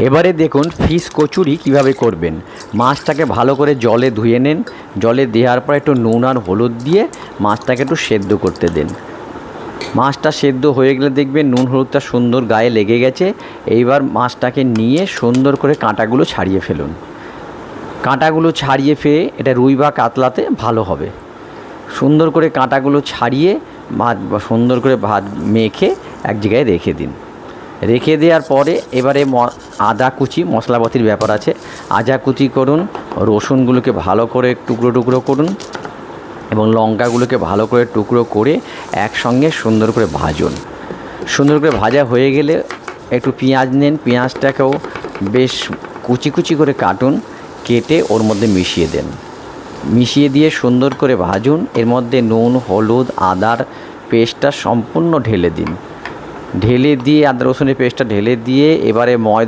এবারে দেখুন ফিশ কচুরি কিভাবে করবেন। মাছটাকে ভালো করে জলে ধুয়ে নেন। জলে দেওয়ার পর একটু নুন আর হলুদ দিয়ে মাছটাকে একটু সেদ্ধ করতে দেন। মাছটা সেদ্ধ হয়ে গেলে দেখবেন নুন হলুদটা সুন্দর গায়ে লেগে গেছে। এইবার মাছটাকে নিয়ে সুন্দর করে কাঁটাগুলো ছাড়িয়ে ফেলুন। কাঁটাগুলো ছাড়িয়ে ফেলে এটা রুই বা কাতলাতে ভালো হবে। সুন্দর করে কাঁটাগুলো ছাড়িয়ে মাছ সুন্দর করে ভাত মেখে এক জায়গায় রেখে দিন। রেখে দেওয়ার পরে এবারে আদা কুচি, মশলাপাতির ব্যাপার আছে। আদা কুচি করুন, রসুনগুলোকে ভালো করে টুকরো টুকরো করুন এবং লঙ্কাগুলোকে ভালো করে টুকরো করে একসঙ্গে সুন্দর করে ভাজুন। সুন্দর করে ভাজা হয়ে গেলে একটু পেঁয়াজ নেন, পেঁয়াজটাকেও বেশ কুচি কুচি করে কাটুন, কেটে ওর মধ্যে মিশিয়ে দেন। মিশিয়ে দিয়ে সুন্দর করে ভাজুন। এর মধ্যে নুন, হলুদ, আদার পেস্টটা সম্পূর্ণ ঢেলে দিন। ঢেলে দিয়ে আদা রসুনের পেস্টটা ঢেলে দিয়ে এবারে ময়দা